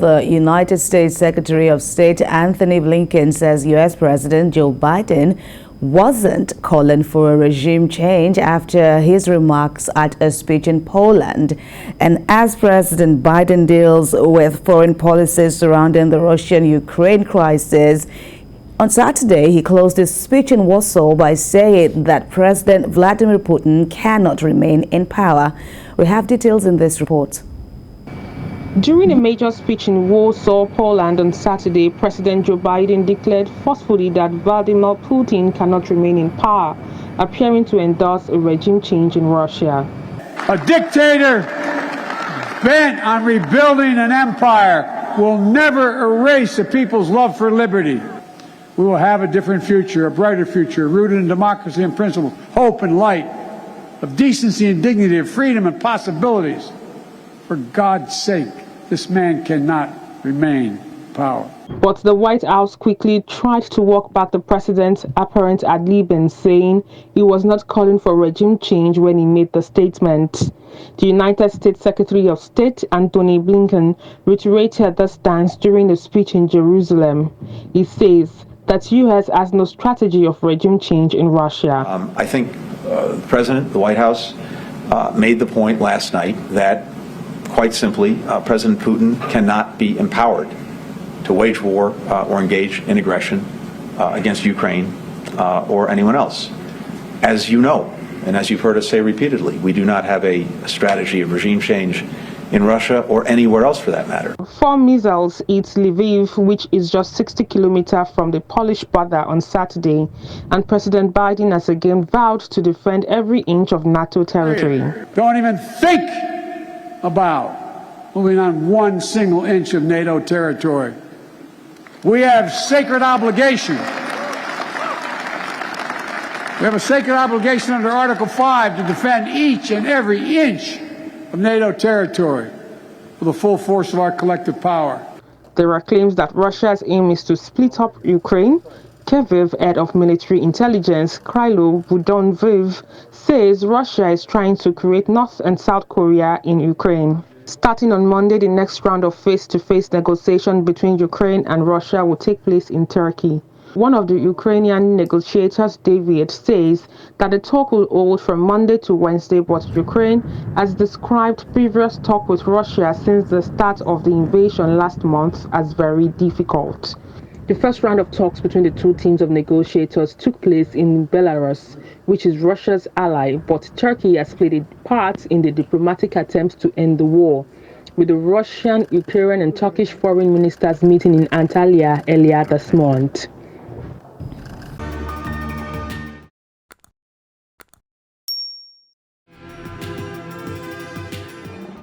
The United States Secretary of State Antony Blinken says U.S. President Joe Biden wasn't calling for a regime change after his remarks at a speech in Poland. And as President Biden deals with foreign policies surrounding the Russian-Ukraine crisis, on Saturday, he closed his speech in Warsaw by saying that President Vladimir Putin cannot remain in power. We have details in this report. During a major speech in Warsaw, Poland on Saturday, President Joe Biden declared forcefully that Vladimir Putin cannot remain in power, appearing to endorse a regime change in Russia. A dictator bent on rebuilding an empire will never erase a people's love for liberty. We will have a different future, a brighter future, rooted in democracy and principles, hope and light, of decency and dignity, of freedom and possibilities. For God's sake, this man cannot remain in power. But the White House quickly tried to walk back the president's apparent ad libem, saying he was not calling for regime change when he made the statement. The United States Secretary of State, Antony Blinken, reiterated this stance during a speech in Jerusalem. He says that U.S. has no strategy of regime change in Russia. I think the President, the White House, made the point last night that, quite simply, President Putin cannot be empowered to wage war or engage in aggression against Ukraine or anyone else. As you know, and as you've heard us say repeatedly, we do not have a strategy of regime change in Russia or anywhere else for that matter. 4 missiles hit Lviv, which is just 60 kilometers from the Polish border, on Saturday, and President Biden has again vowed to defend every inch of NATO territory. Don't even think about moving on one single inch of NATO territory. We have sacred obligation. We have a sacred obligation under Article 5 to defend each and every inch of NATO territory with the full force of our collective power. There are claims that Russia's aim is to split up Ukraine. Kyiv head of military intelligence, Krylo Budonviv, says Russia is trying to create North and South Korea in Ukraine. Starting on Monday, the next round of face-to-face negotiation between Ukraine and Russia will take place in Turkey. One of the Ukrainian negotiators, David, says that the talk will hold from Monday to Wednesday, but Ukraine has described previous talk with Russia since the start of the invasion last month as very difficult. The first round of talks between the two teams of negotiators took place in Belarus, which is Russia's ally, but Turkey has played a part in the diplomatic attempts to end the war, with the Russian, Ukrainian and Turkish foreign ministers meeting in Antalya earlier this month.